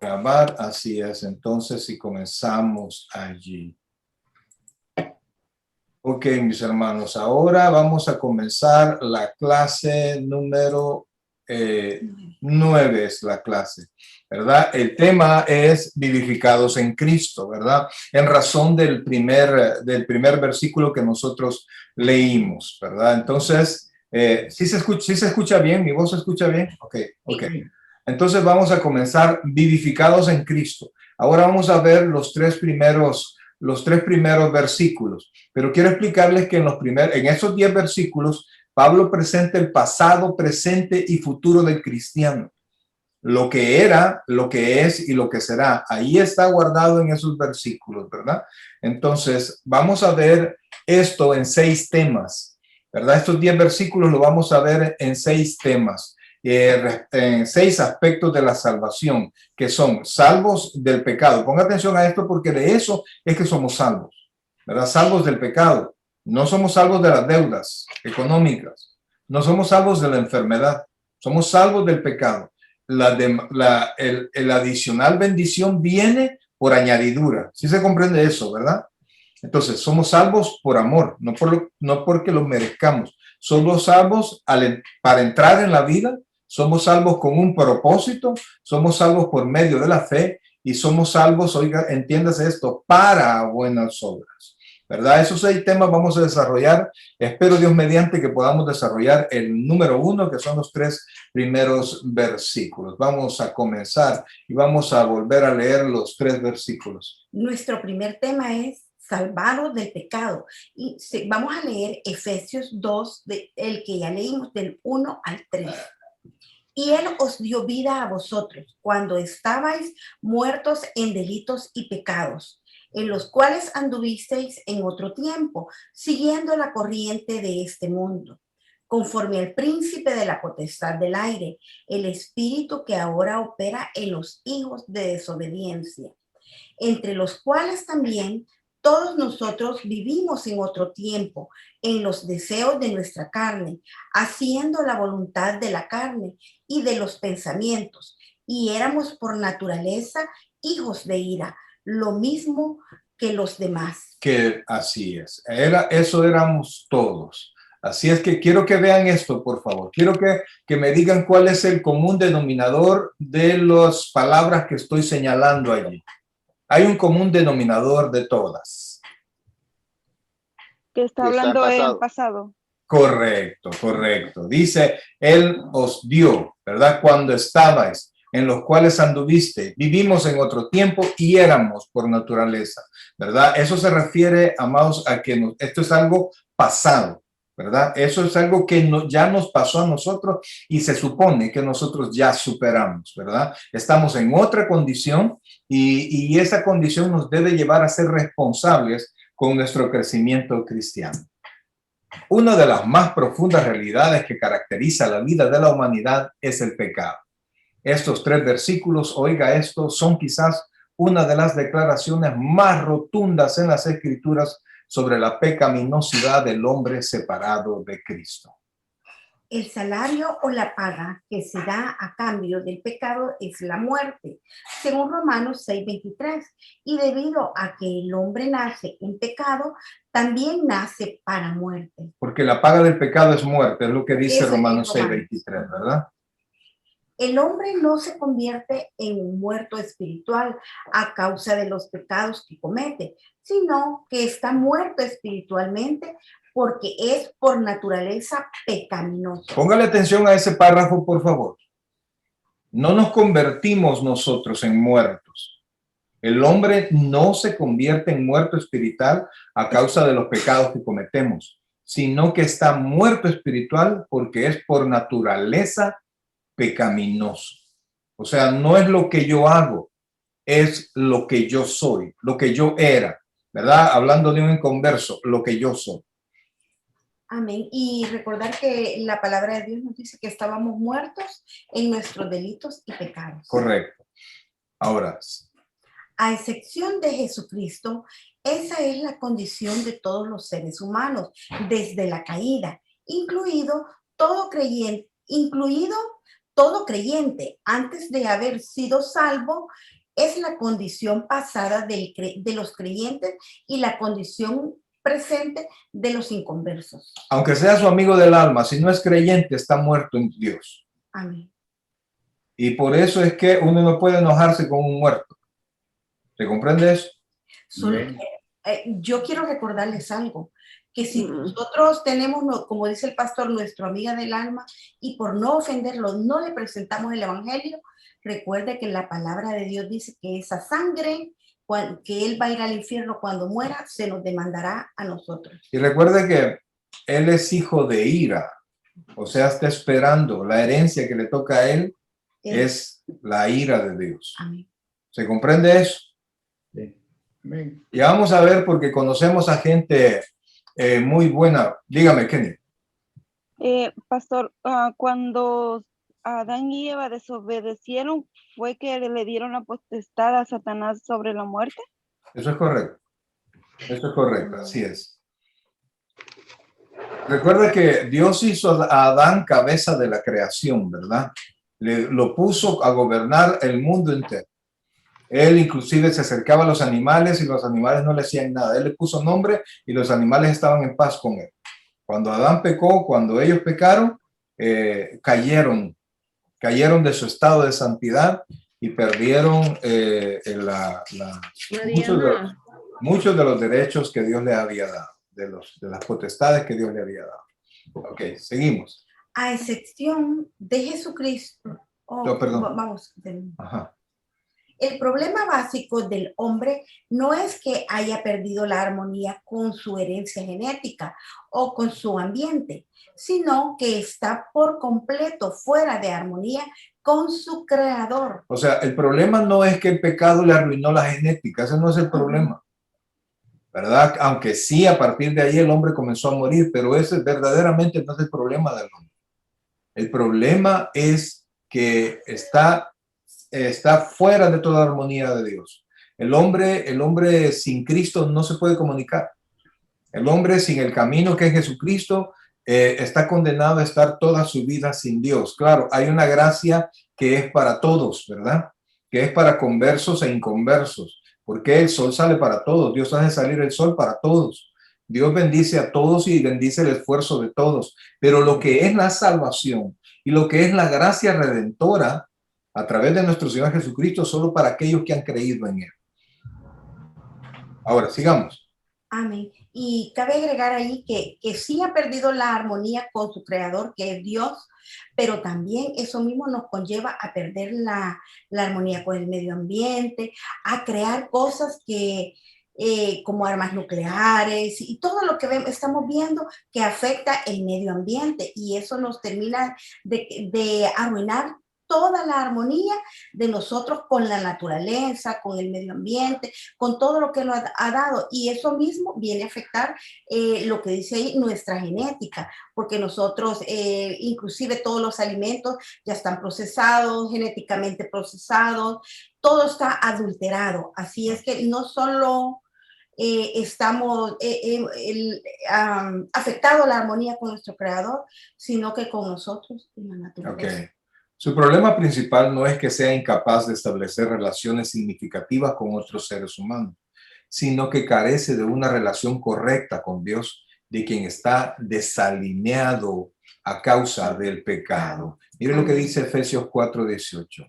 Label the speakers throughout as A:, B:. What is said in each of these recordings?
A: Grabar, así es. Entonces, si comenzamos allí. Ok, mis hermanos, ahora vamos a comenzar la clase número 9, es la clase, ¿verdad? El tema es vivificados en Cristo, ¿verdad? En razón del primer versículo que nosotros leímos, ¿verdad? Entonces, ¿sí se escucha bien? ¿Mi voz se escucha bien? Ok. Entonces vamos a comenzar vivificados en Cristo. Ahora vamos a ver los tres primeros versículos, pero quiero explicarles que en esos 10 versículos, Pablo presenta el pasado, presente y futuro del cristiano. Lo que era, lo que es y lo que será. Ahí está guardado en esos versículos, ¿verdad? Entonces, vamos a ver esto en 6 temas, ¿verdad? Estos 10 versículos lo vamos a ver en 6 temas. En 6 aspectos de la salvación, que son salvos del pecado. Ponga atención a esto porque de eso es que somos salvos, ¿verdad? Salvos del pecado. No somos salvos de las deudas económicas. No somos salvos de la enfermedad. Somos salvos del pecado. El adicional bendición viene por añadidura. ¿Sí se comprende eso, verdad? Entonces, somos salvos por amor, no porque lo merezcamos. Somos salvos para entrar en la vida. Somos salvos con un propósito, somos salvos por medio de la fe y somos salvos, oiga, entiéndase esto, para buenas obras, ¿verdad? Esos 6 temas vamos a desarrollar. Espero Dios mediante que podamos desarrollar el número 1, que son los 3 primeros versículos. Vamos a comenzar y vamos a volver a leer los 3 versículos.
B: Nuestro primer tema es salvados del pecado. Y vamos a leer Efesios 2, el que ya leímos, del 1 al 3. Y Él os dio vida a vosotros cuando estabais muertos en delitos y pecados, en los cuales anduvisteis en otro tiempo, siguiendo la corriente de este mundo, conforme al príncipe de la potestad del aire, el espíritu que ahora opera en los hijos de desobediencia, entre los cuales también todos nosotros vivimos en otro tiempo, en los deseos de nuestra carne, haciendo la voluntad de la carne y de los pensamientos, y éramos por naturaleza hijos de ira, lo mismo que los demás.
A: Que así es. Eso éramos todos. Así es que quiero que vean esto, por favor. Quiero que me digan cuál es el común denominador de las palabras que estoy señalando allí. Hay un común denominador de todas.
C: Que está hablando en pasado.
A: Correcto. Dice, Él os dio, ¿verdad? Cuando estabais, en los cuales anduviste, vivimos en otro tiempo y éramos por naturaleza, ¿verdad? Eso se refiere, amados, a que esto es algo pasado, ¿verdad? Eso es algo que ya nos pasó a nosotros y se supone que nosotros ya superamos, ¿verdad? Estamos en otra condición y esa condición nos debe llevar a ser responsables con nuestro crecimiento cristiano. Una de las más profundas realidades que caracteriza la vida de la humanidad es el pecado. Estos 3 versículos, oiga esto, son quizás una de las declaraciones más rotundas en las Escrituras sobre la pecaminosidad del hombre separado de Cristo.
B: El salario o la paga que se da a cambio del pecado es la muerte, según Romanos 6:23. Y debido a que el hombre nace en pecado, también nace para muerte.
A: Porque la paga del pecado es muerte, es lo que dice Romanos 6:23, ¿verdad?
B: El hombre no se convierte en un muerto espiritual a causa de los pecados que comete, sino que está muerto espiritualmente porque es por naturaleza pecaminoso.
A: Póngale atención a ese párrafo, por favor. No nos convertimos nosotros en muertos. El hombre no se convierte en muerto espiritual a causa de los pecados que cometemos, sino que está muerto espiritual porque es por naturaleza pecaminoso. O sea, no es lo que yo hago, es lo que yo soy, lo que yo era, ¿verdad? Hablando de un inconverso, lo que yo soy.
B: Amén. Y recordar que la palabra de Dios nos dice que estábamos muertos en nuestros delitos y pecados.
A: Correcto. Ahora,
B: a excepción de Jesucristo, esa es la condición de todos los seres humanos desde la caída, incluido todo creyente Todo creyente, antes de haber sido salvo, es la condición pasada de los creyentes y la condición presente de los inconversos.
A: Aunque sea su amigo del alma, si no es creyente, está muerto en Dios.
B: Amén.
A: Y por eso es que uno no puede enojarse con un muerto. ¿Se comprende eso?
B: Yo quiero recordarles algo, que si nosotros tenemos, como dice el pastor, nuestro amiga del alma, y por no ofenderlo, no le presentamos el evangelio, recuerde que la palabra de Dios dice que esa sangre, que él va a ir al infierno cuando muera, se nos demandará a nosotros.
A: Y recuerde que él es hijo de ira, o sea, está esperando la herencia que le toca a él, es la ira de Dios.
B: Amén.
A: ¿Se comprende eso?
D: Sí. Amén.
A: Y vamos a ver, porque conocemos a gente muy buena. Dígame, Kenny.
C: Pastor, cuando Adán y Eva desobedecieron, ¿fue que le dieron la potestad a Satanás sobre la muerte?
A: Eso es correcto. Eso es correcto, así es. Recuerda que Dios hizo a Adán cabeza de la creación, ¿verdad? Lo puso a gobernar el mundo entero. Él inclusive se acercaba a los animales y los animales no le hacían nada. Él le puso nombre y los animales estaban en paz con él. Cuando Adán pecó, cuando ellos pecaron, cayeron de su estado de santidad y perdieron muchos de los derechos que Dios le había dado, de las potestades que Dios le había dado. Ok, seguimos.
B: A excepción de Jesucristo.
A: No, perdón.
B: Vamos.
A: Ajá.
B: El problema básico del hombre no es que haya perdido la armonía con su herencia genética o con su ambiente, sino que está por completo fuera de armonía con su creador.
A: O sea, el problema no es que el pecado le arruinó la genética, ese no es el problema, ¿verdad? Aunque sí, a partir de ahí el hombre comenzó a morir, pero ese verdaderamente no es el problema del hombre. El problema es que está fuera de toda armonía de Dios. El hombre sin Cristo no se puede comunicar. El hombre sin el camino que es Jesucristo está condenado a estar toda su vida sin Dios. Claro, hay una gracia que es para todos, ¿verdad? Que es para conversos e inconversos, porque el sol sale para todos. Dios hace salir el sol para todos. Dios bendice a todos y bendice el esfuerzo de todos. Pero lo que es la salvación y lo que es la gracia redentora a través de nuestro Señor Jesucristo, solo para aquellos que han creído en Él. Ahora, sigamos.
B: Amén. Y cabe agregar ahí que sí ha perdido la armonía con su creador, que es Dios, pero también eso mismo nos conlleva a perder la armonía con el medio ambiente, a crear cosas que como armas nucleares y todo lo que estamos viendo que afecta el medio ambiente, y eso nos termina de arruinar toda la armonía de nosotros con la naturaleza, con el medio ambiente, con todo lo que nos ha dado, y eso mismo viene a afectar lo que dice ahí, nuestra genética, porque nosotros inclusive todos los alimentos ya están procesados, genéticamente procesados, todo está adulterado, así es que no solo estamos afectado la armonía con nuestro creador, sino que con nosotros y la naturaleza.
A: Okay. Su problema principal no es que sea incapaz de establecer relaciones significativas con otros seres humanos, sino que carece de una relación correcta con Dios, de quien está desalineado a causa del pecado. Mire lo que dice Efesios 4:18.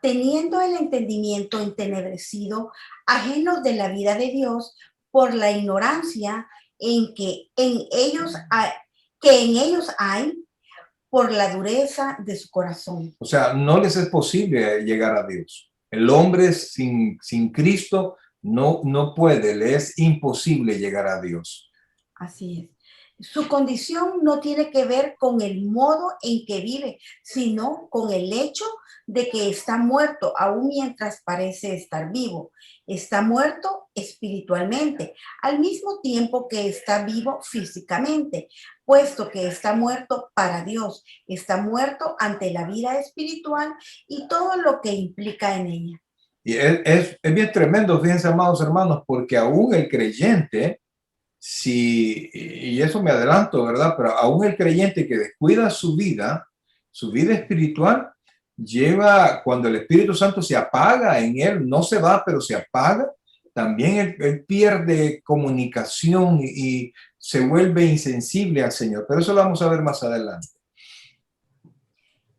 B: Teniendo el entendimiento entenebrecido, ajenos de la vida de Dios, por la ignorancia que en ellos hay, por la dureza de su corazón. O
A: sea, no les es posible llegar a Dios. El hombre sin Cristo no puede, le es imposible llegar a Dios.
B: Así es. Su condición no tiene que ver con el modo en que vive, sino con el hecho de que está muerto, aún mientras parece estar vivo. Está muerto espiritualmente, al mismo tiempo que está vivo físicamente, puesto que está muerto para Dios, está muerto ante la vida espiritual y todo lo que implica en ella.
A: Y es bien tremendo, fíjense, amados hermanos, porque aún el creyente, y eso me adelanto, ¿verdad? Pero aún el creyente que descuida su vida espiritual, cuando el Espíritu Santo se apaga en él, no se va, pero se apaga, también él pierde comunicación y se vuelve insensible al Señor. Pero eso lo vamos a ver más adelante.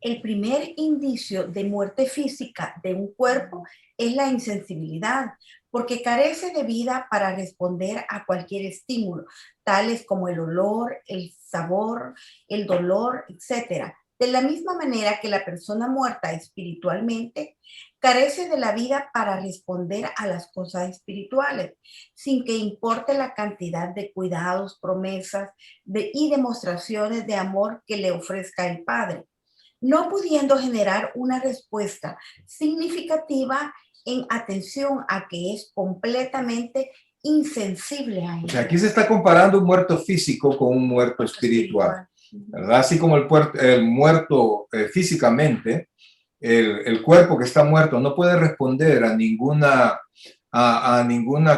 B: El primer indicio de muerte física de un cuerpo es la insensibilidad, porque carece de vida para responder a cualquier estímulo, tales como el olor, el sabor, el dolor, etc. De la misma manera que la persona muerta espiritualmente carece de la vida para responder a las cosas espirituales, sin que importe la cantidad de cuidados, promesas y demostraciones de amor que le ofrezca el Padre, no pudiendo generar una respuesta significativa en atención a que es completamente insensible a él.
A: O sea, aquí se está comparando un muerto físico con un muerto espiritual, ¿verdad? Así como el muerto físicamente, el cuerpo que está muerto no puede responder a ninguna,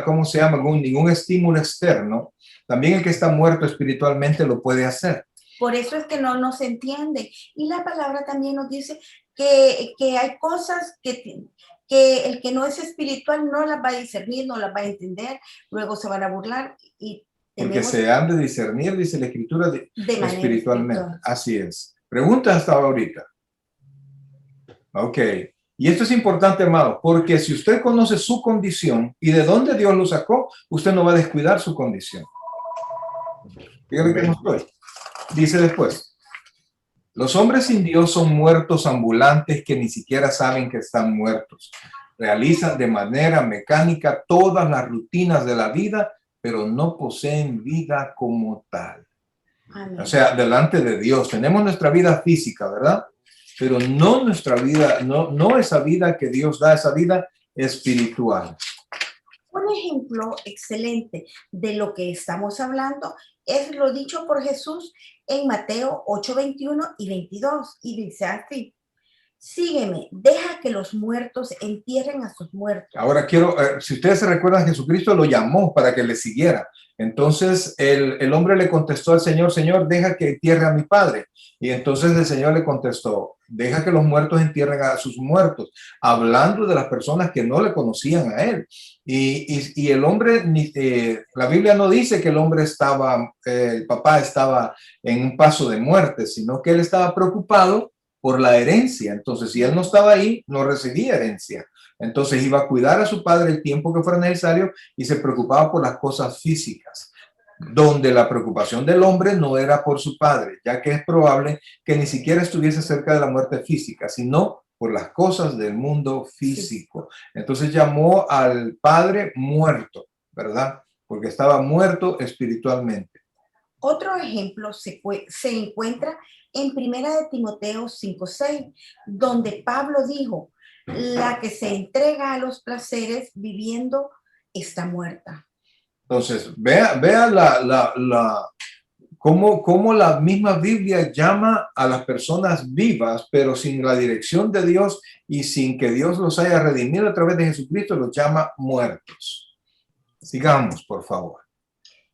A: ¿cómo se llama? Ningún estímulo externo. También el que está muerto espiritualmente lo puede hacer.
B: Por eso es que no se entiende. Y la palabra también nos dice que hay cosas que el que no es espiritual no las va a discernir, no las va a entender, luego se van a burlar.
A: Porque se han de discernir, dice la Escritura, espiritualmente.
B: espiritual.
A: Así es. Preguntas hasta ahorita. Ok. Y esto es importante, amado, porque si usted conoce su condición y de dónde Dios lo sacó, usted no va a descuidar su condición. Fíjate que no estoy. Dice después, los hombres sin Dios son muertos ambulantes que ni siquiera saben que están muertos. Realizan de manera mecánica todas las rutinas de la vida, pero no poseen vida como tal.
B: Amén.
A: O sea, delante de Dios tenemos nuestra vida física, ¿verdad? Pero no nuestra vida, no esa vida que Dios da, esa vida espiritual.
B: Un ejemplo excelente de lo que estamos hablando es lo dicho por Jesús en Mateo 8, 21 y 22. Y dice así: sígueme, deja que los muertos entierren a sus muertos.
A: Ahora si ustedes se recuerdan, Jesucristo lo llamó para que le siguiera. Entonces el hombre le contestó al Señor, Señor, deja que entierre a mi padre. Y entonces el Señor le contestó, deja que los muertos entierren a sus muertos, hablando de las personas que no le conocían a él. Y el hombre, la Biblia no dice que el papá estaba en un paso de muerte, sino que él estaba preocupado por la herencia. Entonces, si él no estaba ahí, no recibía herencia. Entonces iba a cuidar a su padre el tiempo que fuera necesario y se preocupaba por las cosas físicas, donde la preocupación del hombre no era por su padre, ya que es probable que ni siquiera estuviese cerca de la muerte física, sino por las cosas del mundo físico. Entonces llamó al padre muerto, ¿verdad? Porque estaba muerto espiritualmente.
B: Otro ejemplo se encuentra en 1 de Timoteo 5:6, donde Pablo dijo, la que se entrega a los placeres viviendo está muerta.
A: Entonces, vea cómo la misma Biblia llama a las personas vivas, pero sin la dirección de Dios y sin que Dios los haya redimido a través de Jesucristo, los llama muertos. Sigamos, por favor.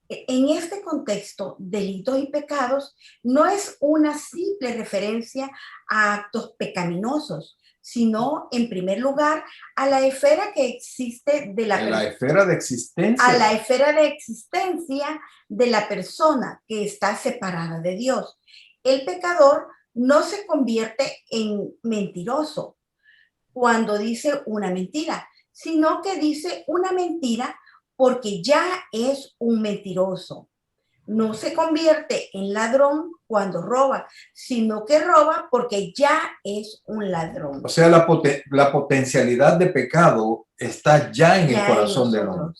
B: En este contexto, delitos y pecados no es una simple referencia a actos pecaminosos, sino en primer lugar a la esfera que existe de
A: la esfera de existencia.
B: A la esfera de existencia de la persona que está separada de Dios. El pecador no se convierte en mentiroso cuando dice una mentira, sino que dice una mentira porque ya es un mentiroso. No se convierte en ladrón cuando roba, sino que roba porque ya es un ladrón.
A: O sea, la potencialidad de pecado está ya en el corazón del hombre.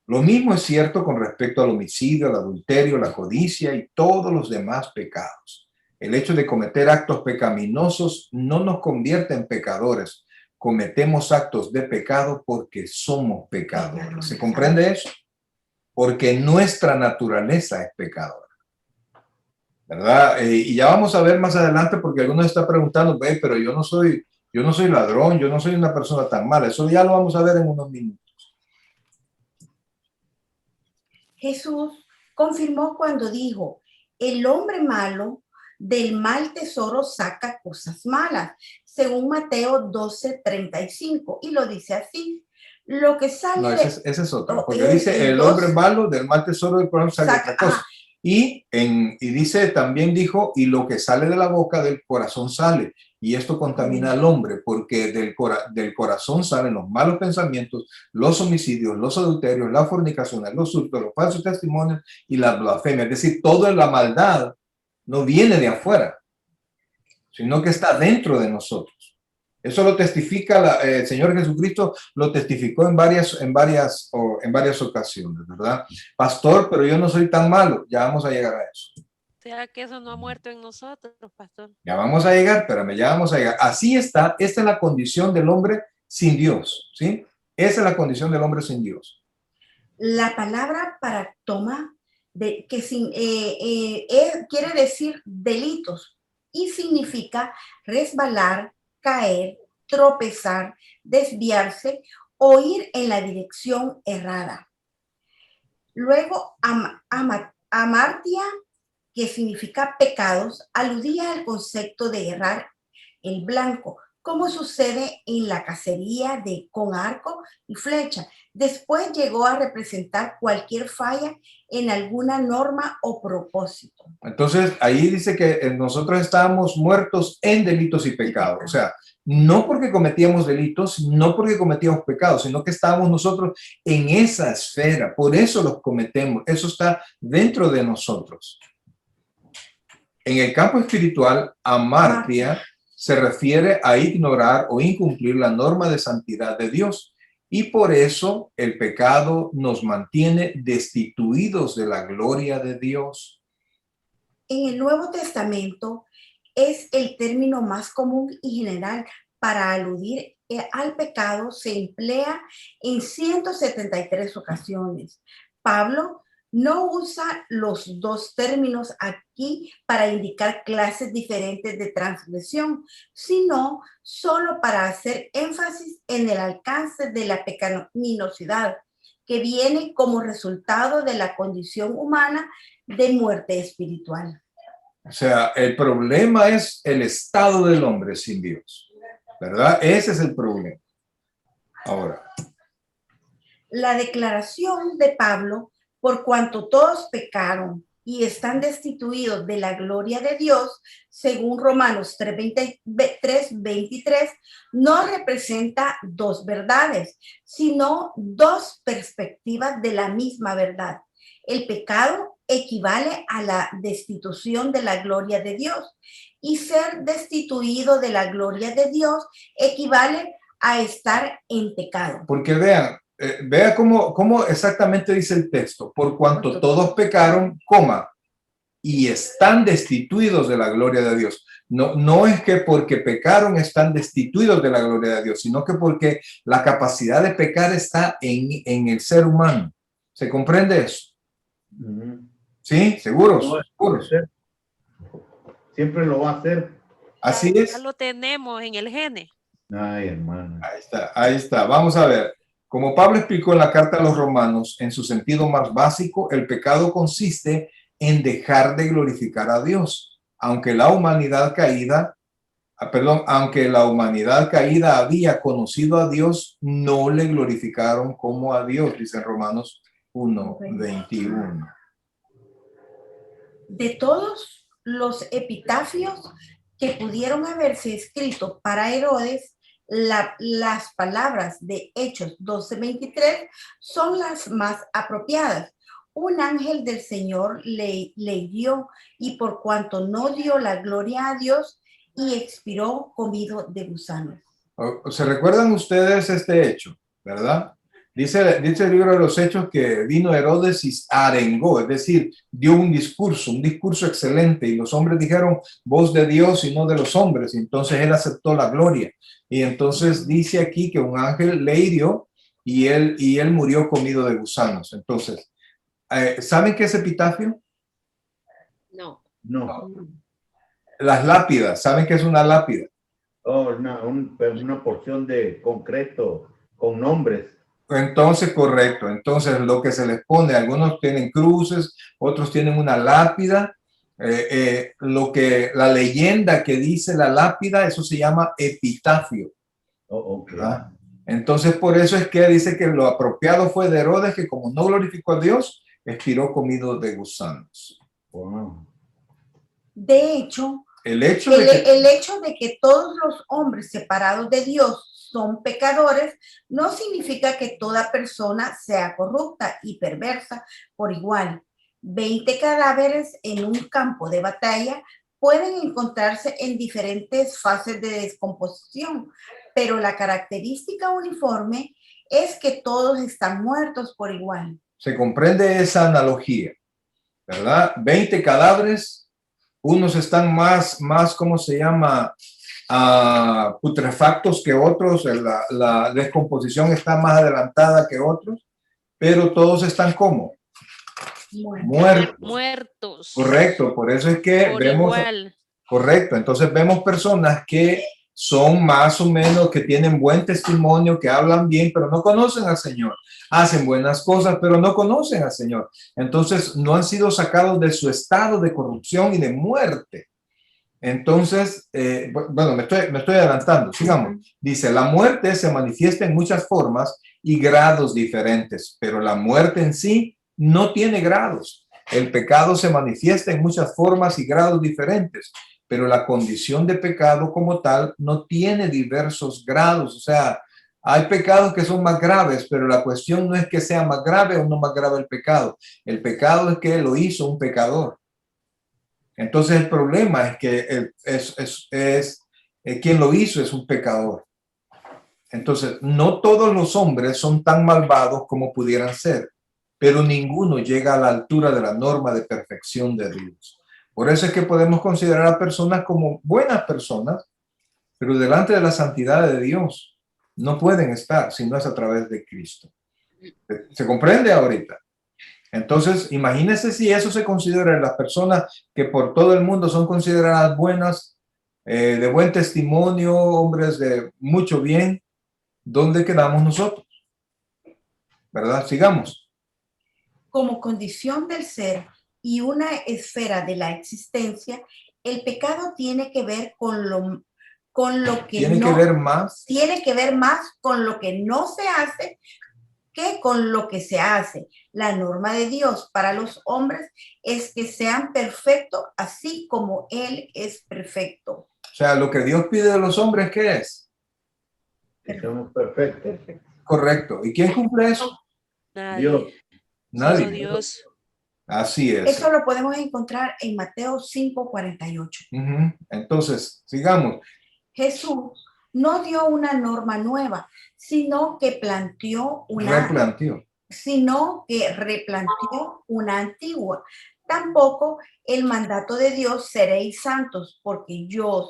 A: Lo mismo es cierto con respecto al homicidio, el adulterio, la codicia y todos los demás pecados. El hecho de cometer actos pecaminosos no nos convierte en pecadores. Cometemos actos de pecado porque somos pecadores. ¿Se comprende eso? Porque nuestra naturaleza es pecadora, ¿verdad? Y ya vamos a ver más adelante, porque algunos están preguntando, pero yo no soy ladrón, yo no soy una persona tan mala. Eso ya lo vamos a ver en unos minutos.
B: Jesús confirmó cuando dijo, el hombre malo del mal tesoro saca cosas malas, según Mateo 12:35, y lo dice así. Lo que sale
A: No, ese es otro,
B: Oh,
A: porque dice el hombre malo del mal tesoro del corazón sale otra cosa. Y dice, también dijo, y lo que sale de la boca del corazón sale. Y esto contamina al hombre, porque del corazón salen los malos pensamientos, los homicidios, los adulterios, las fornicaciones, los hurtos, los falsos testimonios y la blasfemia. Es decir, toda la maldad no viene de afuera, sino que está dentro de nosotros. Eso lo testifica el Señor Jesucristo, lo testificó en varias ocasiones, ¿verdad? Pastor, pero yo no soy tan malo. Ya vamos a llegar a eso.
E: O sea que eso no ha muerto en nosotros, pastor.
A: Ya vamos a llegar, espérame, ya vamos a llegar. Así está, esta es la condición del hombre sin Dios, ¿sí? Esa es la condición del hombre sin Dios.
B: La palabra paraktoma, quiere decir delitos y significa resbalar, caer, tropezar, desviarse o ir en la dirección errada. Luego, amartia, que significa pecados, aludía al concepto de errar el blanco, como sucede en la cacería con arco y flecha. Después llegó a representar cualquier falla en alguna norma o propósito.
A: Entonces, ahí dice que nosotros estábamos muertos en delitos y pecados. O sea, no porque cometíamos delitos, no porque cometíamos pecados, sino que estábamos nosotros en esa esfera. Por eso los cometemos. Eso está dentro de nosotros. En el campo espiritual, amartia se refiere a ignorar o incumplir la norma de santidad de Dios. Y por eso el pecado nos mantiene destituidos de la gloria de Dios.
B: En el Nuevo Testamento es el término más común y general para aludir al pecado. Se emplea en 173 ocasiones. Pablo no usa los dos términos aquí para indicar clases diferentes de transgresión, sino solo para hacer énfasis en el alcance de la pecaminosidad que viene como resultado de la condición humana de muerte espiritual.
A: O sea, el problema es el estado del hombre sin Dios, ¿verdad? Ese es el problema. Ahora.
B: La declaración de Pablo, por cuanto todos pecaron y están destituidos de la gloria de Dios, según Romanos 3:23, no representa dos verdades, sino dos perspectivas de la misma verdad. El pecado equivale a la destitución de la gloria de Dios y ser destituido de la gloria de Dios equivale a estar en pecado.
A: Porque vea cómo exactamente dice el texto. Por cuanto todos pecaron, y están destituidos de la gloria de Dios. No es que porque pecaron están destituidos de la gloria de Dios, sino que porque la capacidad de pecar está en el ser humano. ¿Se comprende eso? ¿Sí? ¿Seguros?
D: No,
A: ¿Seguros?
D: Siempre lo va a hacer.
A: Así es.
E: Ya lo tenemos en el gene.
D: Ay, hermano.
A: Ahí está. Vamos a ver. Como Pablo explicó en la carta a los Romanos, en su sentido más básico, el pecado consiste en dejar de glorificar a Dios, aunque la humanidad caída había conocido a Dios, no le glorificaron como a Dios, dice Romanos 1:21.
B: De todos los epitafios que pudieron haberse escrito para Herodes, las palabras de Hechos 12:23 son las más apropiadas. Un ángel del Señor le hirió y por cuanto no dio la gloria a Dios y expiró comido de gusanos.
A: ¿Se recuerdan ustedes este hecho, verdad? Dice el libro de los Hechos que vino Herodes y arengó, es decir, dio un discurso excelente y los hombres dijeron voz de Dios y no de los hombres. Y entonces él aceptó la gloria. Y entonces dice aquí que un ángel le hirió y él murió comido de gusanos. Entonces, ¿saben qué es epitafio?
E: No.
A: Las lápidas, ¿saben qué es una lápida?
D: Oh, una porción de concreto con nombres.
A: Entonces, correcto. Entonces, lo que se les pone, algunos tienen cruces, otros tienen una lápida, Lo que la leyenda que dice la lápida, eso se llama epitafio.
D: Oh, ok.
A: ¿Verdad? Entonces, por eso es que dice que lo apropiado fue de Herodes, que como no glorificó a Dios, expiró comido de gusanos.
D: Wow.
B: De hecho,
A: El hecho de que
B: el hecho de que todos los hombres separados de Dios son pecadores no significa que toda persona sea corrupta y perversa por igual. 20 cadáveres en un campo de batalla pueden encontrarse en diferentes fases de descomposición, pero la característica uniforme es que todos están muertos por igual.
A: se comprende esa analogía, ¿verdad? 20 cadáveres, unos están más ¿cómo se llama? Putrefactos que otros, la descomposición está más adelantada que otros, pero todos están como muertos.
E: Muertos.
A: Correcto, por eso es que
E: Por
A: vemos,
E: igual.
A: correcto, entonces vemos personas que son más o menos, que tienen buen testimonio, que hablan bien, pero no conocen al Señor. Hacen buenas cosas, pero no conocen al Señor. Entonces no han sido sacados de su estado de corrupción y de muerte. Entonces, bueno, me estoy adelantando. Sigamos. Dice, la muerte se manifiesta en muchas formas y grados diferentes, pero la muerte en sí no tiene grados. El pecado se manifiesta en muchas formas y grados diferentes, pero la condición de pecado como tal no tiene diversos grados. O sea, hay pecados que son más graves, pero la cuestión no es que sea más grave o no más grave el pecado. El pecado es que lo hizo un pecador. Entonces el problema es que quien lo hizo es un pecador. Entonces no todos los hombres son tan malvados como pudieran ser, pero ninguno llega a la altura de la norma de perfección de Dios. Por eso es que podemos considerar a personas como buenas personas, pero delante de la santidad de Dios no pueden estar si no es a través de Cristo. ¿Se comprende ahorita? Entonces, imagínense si eso se considera en las personas que por todo el mundo son consideradas buenas, de buen testimonio, hombres de mucho bien, ¿dónde quedamos nosotros? ¿Verdad? Sigamos.
B: Como condición del ser y una esfera de la existencia, el pecado tiene que ver con lo que
A: Tiene
B: no,
A: que ver más.
B: tiene que ver más con lo que no se hace que con lo que se hace. La norma de Dios para los hombres es que sean perfectos así como Él es perfecto.
A: O sea, lo que Dios pide de los hombres, ¿qué es?
D: Que somos perfectos.
A: Correcto. ¿Y quién cumple eso?
E: Nadie.
D: Dios.
A: Nadie.
E: Solo Dios.
A: Así es.
B: Eso lo podemos encontrar en Mateo 5:48.
A: Entonces, sigamos.
B: Jesús no dio una norma nueva, sino que replanteó una antigua. Tampoco el mandato de Dios, seréis santos, porque yo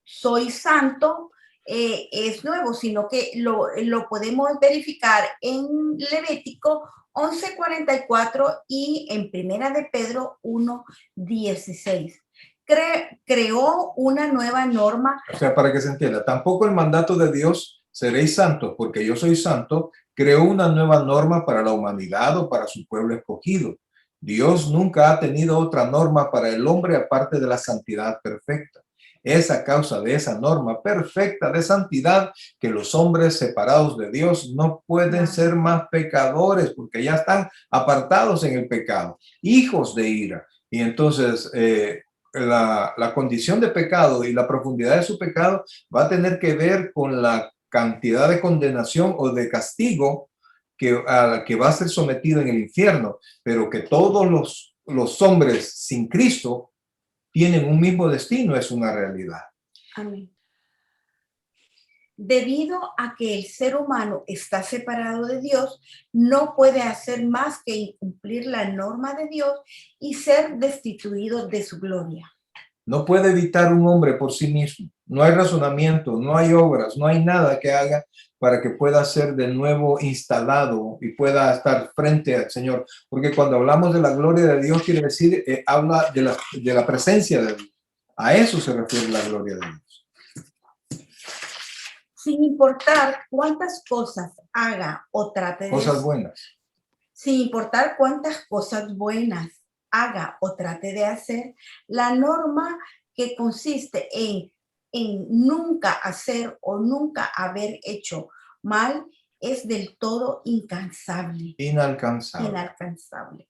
B: soy santo, es nuevo, sino que lo podemos verificar en Levítico 11:44 y en Primera de Pedro 1:16. Creó una nueva norma.
A: O sea, para que se entienda, tampoco el mandato de Dios, seréis santos, porque yo soy santo, creó una nueva norma para la humanidad o para su pueblo escogido. Dios nunca ha tenido otra norma para el hombre aparte de la santidad perfecta. Es a causa de esa norma perfecta de santidad que los hombres separados de Dios no pueden ser más pecadores, porque ya están apartados en el pecado, hijos de ira. Y entonces, la condición de pecado y la profundidad de su pecado va a tener que ver con la cantidad de condenación o de castigo a la que va a ser sometido en el infierno, pero que todos los hombres sin Cristo tienen un mismo destino, es una realidad.
B: Amén. Debido a que el ser humano está separado de Dios, no puede hacer más que incumplir la norma de Dios y ser destituido de su gloria.
A: No puede evitar un hombre por sí mismo. No hay razonamiento, no hay obras, no hay nada que haga para que pueda ser de nuevo instalado y pueda estar frente al Señor. Porque cuando hablamos de la gloria de Dios, quiere decir, habla de la presencia de Dios. A eso se refiere la gloria de Dios.
B: Sin importar cuántas cosas haga o trate de
A: cosas buenas.
B: Sin importar cuántas cosas buenas haga o trate de hacer, la norma que consiste en nunca hacer o nunca haber hecho mal es del todo incansable,
A: inalcanzable.
B: inalcanzable.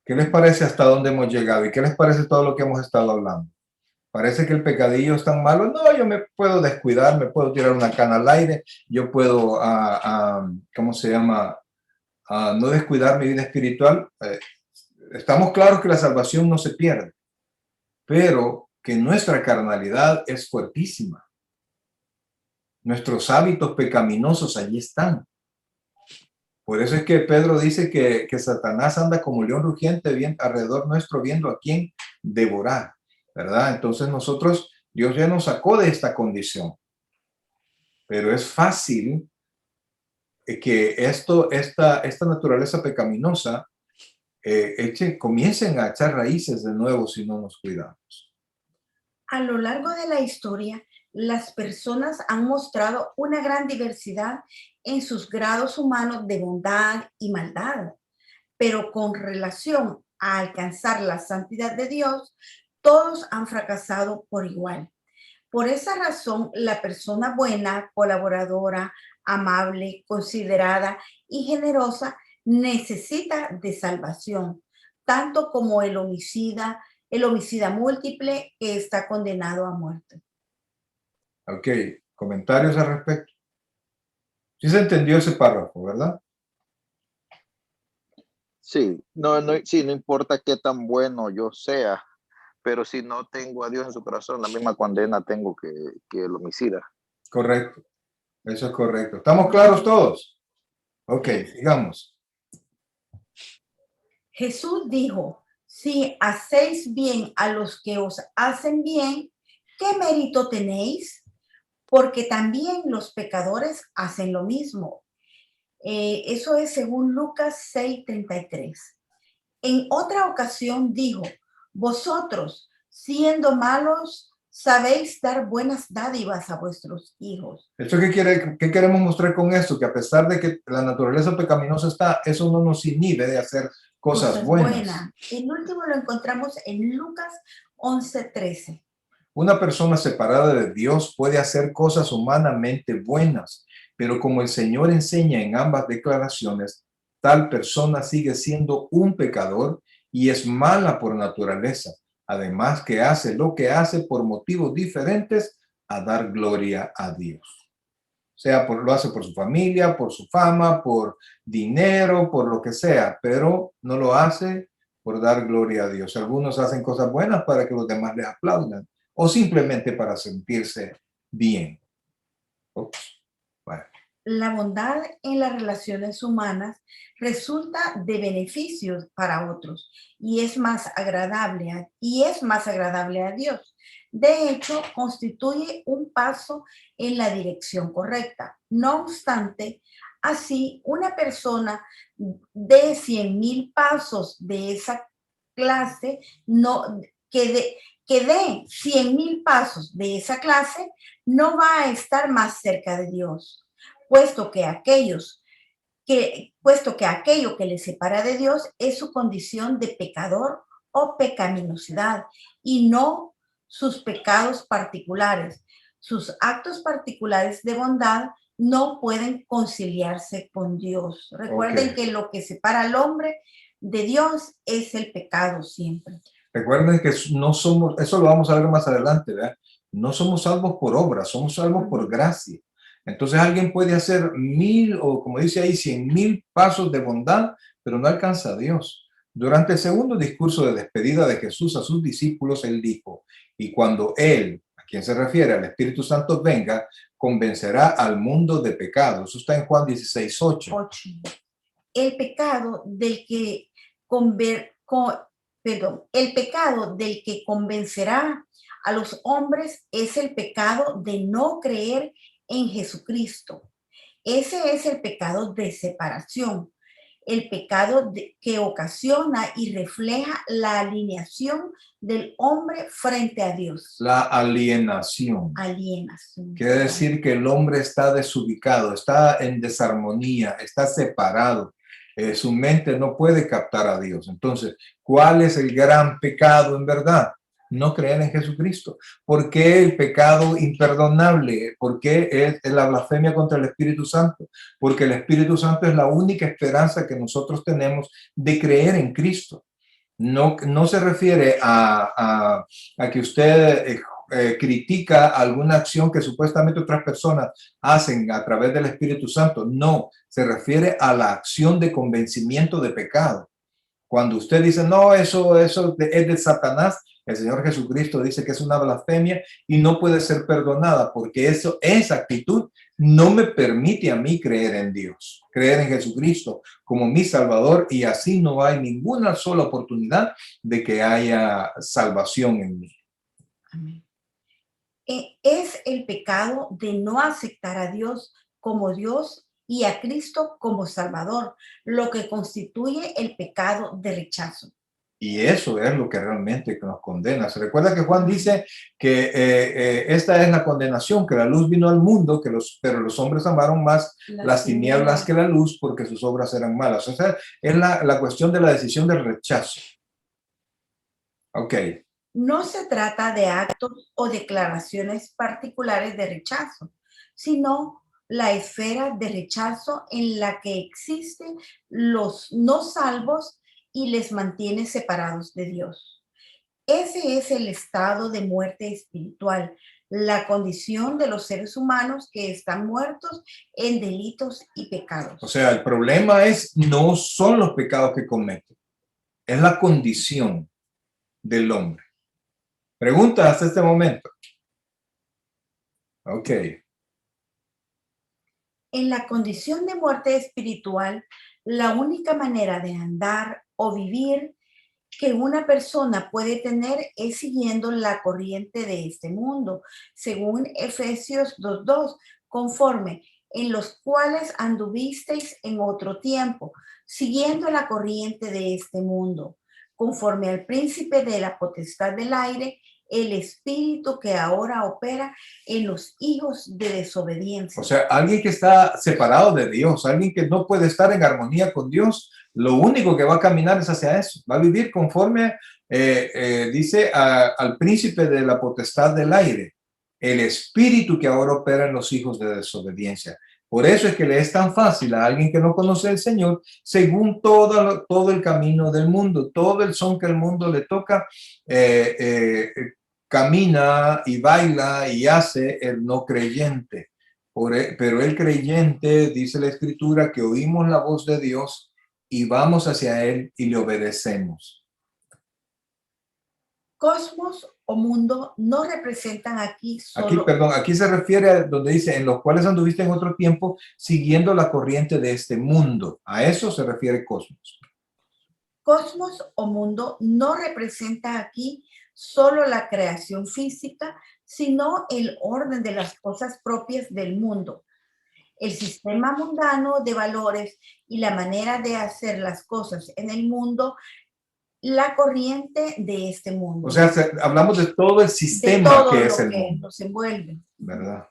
A: ¿Qué les parece hasta dónde hemos llegado? ¿Y qué les parece todo lo que hemos estado hablando? ¿Parece que el pecadillo es tan malo? No, yo me puedo descuidar, me puedo tirar una cana al aire, yo puedo, ¿cómo se llama? No descuidar mi vida espiritual. Estamos claros que la salvación no se pierde, pero que nuestra carnalidad es fuertísima. Nuestros hábitos pecaminosos allí están. Por eso es que Pedro dice que Satanás anda como león rugiente alrededor nuestro viendo a quién devorar, ¿verdad? Entonces Dios ya nos sacó de esta condición. Pero es fácil que esta naturaleza pecaminosa comiencen a echar raíces de nuevo si no nos cuidamos.
B: A lo largo de la historia, las personas han mostrado una gran diversidad en sus grados humanos de bondad y maldad, pero con relación a alcanzar la santidad de Dios, todos han fracasado por igual. Por esa razón, la persona buena, colaboradora, amable, considerada y generosa necesita de salvación, tanto como el homicida múltiple que está condenado a muerte.
A: Ok, comentarios al respecto. Sí se entendió ese párrafo, ¿verdad?
F: Sí, sí, no importa qué tan bueno yo sea, pero si no tengo a Dios en su corazón, la misma condena tengo que el homicida.
A: Correcto, eso es correcto. ¿Estamos claros todos? Ok, sigamos.
B: Jesús dijo, si hacéis bien a los que os hacen bien, ¿qué mérito tenéis? Porque también los pecadores hacen lo mismo. Eso es según Lucas 6:33. En otra ocasión dijo, vosotros, siendo malos, sabéis dar buenas dádivas a vuestros hijos.
A: ¿Esto qué queremos mostrar con esto? Que a pesar de que la naturaleza pecaminosa está, eso no nos inhibe de hacer cosas buenas.
B: El último lo encontramos en Lucas 11:13.
A: Una persona separada de Dios puede hacer cosas humanamente buenas, pero como el Señor enseña en ambas declaraciones, tal persona sigue siendo un pecador y es mala por naturaleza. Además que hace lo que hace por motivos diferentes a dar gloria a Dios. O sea, lo hace por su familia, por su fama, por dinero, por lo que sea, pero no lo hace por dar gloria a Dios. Algunos hacen cosas buenas para que los demás les aplaudan o simplemente para sentirse bien. Bueno.
B: La bondad en las relaciones humanas resulta de beneficios para otros y es más agradable a Dios. De hecho, constituye un paso en la dirección correcta. No obstante, así una persona de 100,000 pasos de esa clase, que dé 100,000 pasos de esa clase, no va a estar más cerca de Dios, puesto que aquello que le separa de Dios es su condición de pecador o pecaminosidad y no sus pecados particulares. Sus actos particulares de bondad no pueden conciliarse con Dios. Recuerden que lo que separa al hombre de Dios es el pecado siempre.
A: Recuerden que no somos, eso lo vamos a ver más adelante, ¿verdad? No somos salvos por obra, somos salvos por gracia. Entonces alguien puede hacer 1,000 o como dice ahí 100,000 pasos de bondad, pero no alcanza a Dios. Durante el segundo discurso de despedida de Jesús a sus discípulos, él dijo, y cuando él, a quien se refiere al Espíritu Santo, venga, convencerá al mundo de pecado. Eso está en Juan 16:8.
B: El pecado del que convencerá a los hombres es el pecado de no creer en Jesucristo. Ese es el pecado de separación, el pecado que ocasiona y refleja la alineación del hombre frente a Dios.
A: La alienación.
B: Alienación.
A: Quiere decir que el hombre está desubicado, está en desarmonía, está separado. Su mente no puede captar a Dios. Entonces, ¿cuál es el gran pecado en verdad? No creer en Jesucristo. ¿Por qué el pecado imperdonable? ¿Por qué es la blasfemia contra el Espíritu Santo? Porque el Espíritu Santo es la única esperanza que nosotros tenemos de creer en Cristo. No se refiere a que usted critica alguna acción que supuestamente otras personas hacen a través del Espíritu Santo. No, se refiere a la acción de convencimiento de pecado. Cuando usted dice, no, eso es de Satanás, el Señor Jesucristo dice que es una blasfemia y no puede ser perdonada porque esa actitud no me permite a mí creer en Dios, creer en Jesucristo como mi Salvador, y así no hay ninguna sola oportunidad de que haya salvación en mí.
B: Amén. Es el pecado de no aceptar a Dios como Dios y a Cristo como Salvador, lo que constituye el pecado de rechazo.
A: Y eso es lo que realmente nos condena. Se recuerda que Juan dice que esta es la condenación, que la luz vino al mundo, pero los hombres amaron más las tinieblas que la luz porque sus obras eran malas. O sea, es la cuestión de la decisión del rechazo. Ok.
B: No se trata de actos o declaraciones particulares de rechazo, sino la esfera de rechazo en la que existen los no salvos y les mantiene separados de Dios. Ese es el estado de muerte espiritual, la condición de los seres humanos que están muertos en delitos y pecados.
A: O sea, el problema no son los pecados que cometen, es la condición del hombre. ¿Preguntas hasta este momento? Ok.
B: En la condición de muerte espiritual, la única manera de andar o vivir que una persona puede tener es siguiendo la corriente de este mundo, según Efesios 2:2, conforme en los cuales anduvisteis en otro tiempo, siguiendo la corriente de este mundo, conforme al príncipe de la potestad del aire, el espíritu que ahora opera en los hijos de desobediencia.
A: O sea, alguien que está separado de Dios, alguien que no puede estar en armonía con Dios, lo único que va a caminar es hacia eso. Va a vivir conforme, dice, al príncipe de la potestad del aire, el espíritu que ahora opera en los hijos de desobediencia. Por eso es que le es tan fácil a alguien que no conoce al Señor, según todo el camino del mundo, todo el son que el mundo le toca, camina y baila y hace el no creyente. Pero el creyente, dice la Escritura, que oímos la voz de Dios y vamos hacia Él y le obedecemos.
B: Cosmos o mundo no representan aquí solo...
A: Aquí se refiere a donde dice, en los cuales anduviste en otro tiempo siguiendo la corriente de este mundo. A eso se refiere cosmos.
B: Cosmos o mundo no representa aquí solo la creación física, sino el orden de las cosas propias del mundo, el sistema mundano de valores y la manera de hacer las cosas en el mundo, la corriente de este mundo.
A: O sea, hablamos de todo el sistema
B: de todo
A: que es
B: lo
A: el
B: que
A: mundo,
B: nos envuelve.
A: ¿verdad?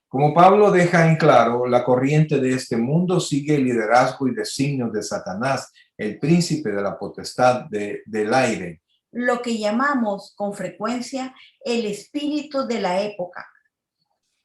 A: Como Pablo deja en claro, la corriente de este mundo sigue el liderazgo y designios de Satanás, el príncipe de la potestad del aire.
B: Lo que llamamos con frecuencia el espíritu de la época.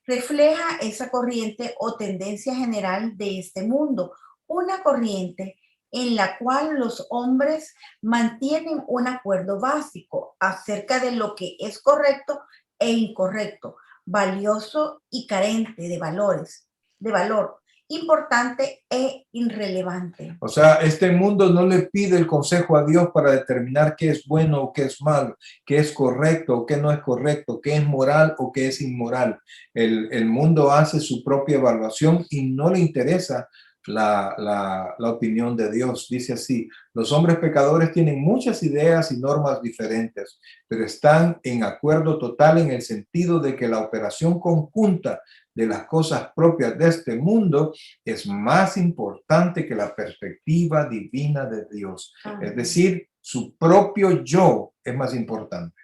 B: Refleja esa corriente o tendencia general de este mundo, una corriente en la cual los hombres mantienen un acuerdo básico acerca de lo que es correcto e incorrecto, valioso y carente de valor, importante e irrelevante.
A: O sea, este mundo no le pide el consejo a Dios para determinar qué es bueno o qué es malo, qué es correcto o qué no es correcto, qué es moral o qué es inmoral. El mundo hace su propia evaluación y no le interesa la opinión de Dios. Dice así, los hombres pecadores tienen muchas ideas y normas diferentes, pero están en acuerdo total en el sentido de que la operación conjunta de las cosas propias de este mundo es más importante que la perspectiva divina de Dios. Es decir, su propio yo es más importante.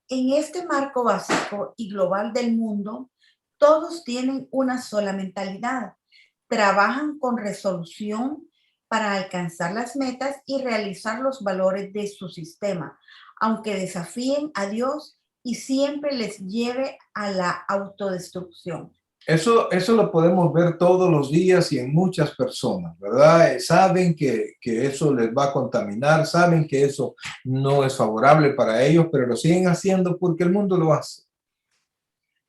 B: En este marco básico y global del mundo, todos tienen una sola mentalidad, trabajan con resolución para alcanzar las metas y realizar los valores de su sistema, aunque desafíen a Dios y siempre les lleve a la autodestrucción.
A: Eso lo podemos ver todos los días y en muchas personas, ¿verdad? Saben que eso les va a contaminar, saben que eso no es favorable para ellos, pero lo siguen haciendo porque el mundo lo hace.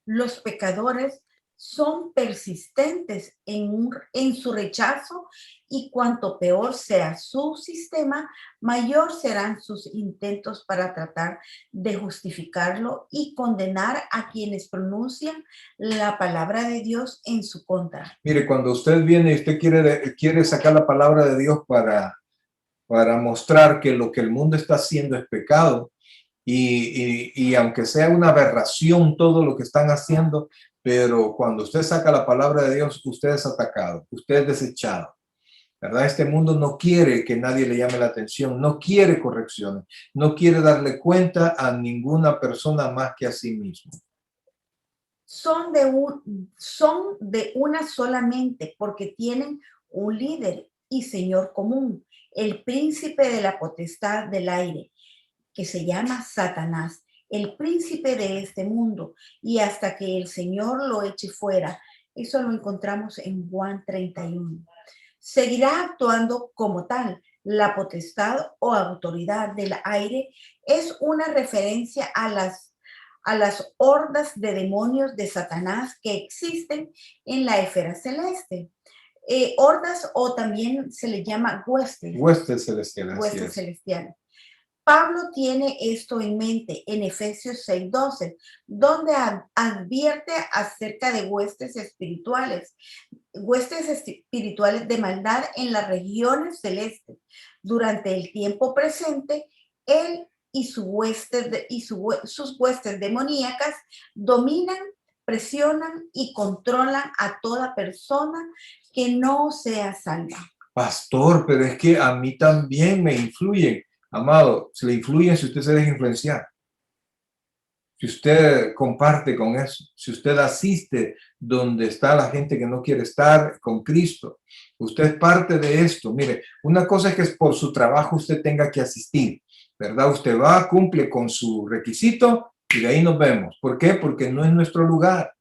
B: Los pecadores son persistentes en su rechazo y cuanto peor sea su sistema, mayor serán sus intentos para tratar de justificarlo y condenar a quienes pronuncian la palabra de Dios en su contra.
A: Mire, cuando usted viene y usted quiere sacar la palabra de Dios para mostrar que lo que el mundo está haciendo es pecado, y aunque sea una aberración todo lo que están haciendo, pero cuando usted saca la palabra de Dios, usted es atacado, usted es desechado, ¿verdad? Este mundo no quiere que nadie le llame la atención, no quiere correcciones, no quiere darle cuenta a ninguna persona más que a sí mismo.
B: Son de una solamente porque tienen un líder y señor común, el príncipe de la potestad del aire, que se llama Satanás, el príncipe de este mundo, y hasta que el Señor lo eche fuera. Eso lo encontramos en Juan 31. Seguirá actuando como tal. La potestad o autoridad del aire es una referencia a las hordas de demonios de Satanás que existen en la esfera celeste. Hordas, o también se le llama huestes.
A: Huestes celestiales.
B: Huestes celestiales. Pablo tiene esto en mente en Efesios 6:12, donde advierte acerca de huestes espirituales de maldad en las regiones celestes. Durante el tiempo presente, él y sus huestes demoníacas dominan, presionan y controlan a toda persona que no sea salva.
A: Pastor, pero es que a mí también me influyen. Amado, se le influyen si usted se deja influenciar, si usted comparte con eso, si usted asiste donde está la gente que no quiere estar con Cristo, usted es parte de esto. Mire, una cosa es que por su trabajo usted tenga que asistir, ¿verdad? Usted va, cumple con su requisito y de ahí nos vemos. ¿Por qué? Porque no es nuestro lugar,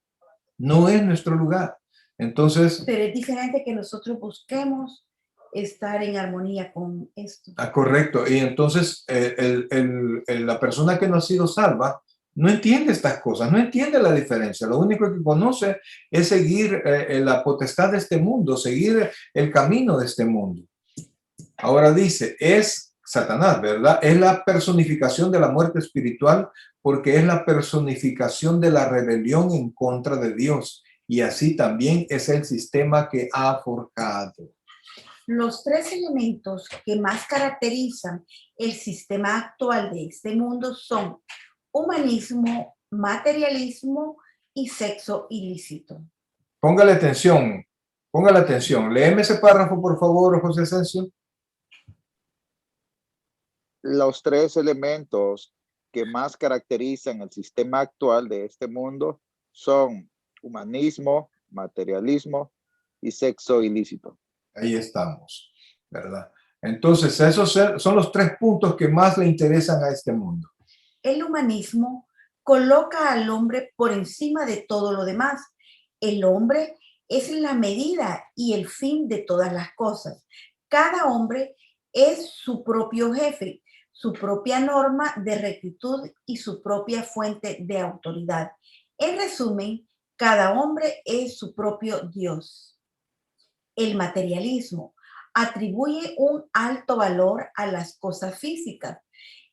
A: no es nuestro lugar. Entonces...
B: Pero es diferente que nosotros busquemos estar en armonía con esto.
A: Correcto. Y entonces la persona que no ha sido salva no entiende estas cosas, no entiende la diferencia. Lo único que conoce es seguir la potestad de este mundo, seguir el camino de este mundo. Ahora dice, es Satanás, ¿verdad? Es la personificación de la muerte espiritual porque es la personificación de la rebelión en contra de Dios. Y así también es el sistema que ha forjado.
B: Los tres elementos que más caracterizan el sistema actual de este mundo son humanismo, materialismo y sexo ilícito.
A: Póngale atención. Léeme ese párrafo, por favor, José Asensio.
F: Los tres elementos que más caracterizan el sistema actual de este mundo son humanismo, materialismo y sexo ilícito.
A: Ahí estamos, ¿verdad? Entonces, esos son los tres puntos que más le interesan a este mundo.
B: El humanismo coloca al hombre por encima de todo lo demás. El hombre es la medida y el fin de todas las cosas. Cada hombre es su propio jefe, su propia norma de rectitud y su propia fuente de autoridad. En resumen, cada hombre es su propio Dios. El materialismo atribuye un alto valor a las cosas físicas,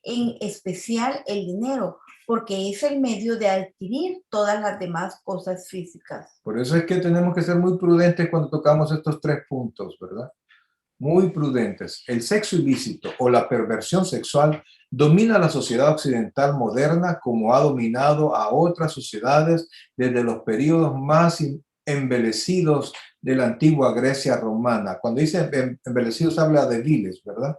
B: en especial el dinero, porque es el medio de adquirir todas las demás cosas físicas.
A: Por eso es que tenemos que ser muy prudentes cuando tocamos estos tres puntos, ¿verdad? Muy prudentes. El sexo ilícito o la perversión sexual domina la sociedad occidental moderna como ha dominado a otras sociedades desde los periodos más embelecidos de la antigua Grecia romana. Cuando dice embelecidos habla de viles, ¿verdad?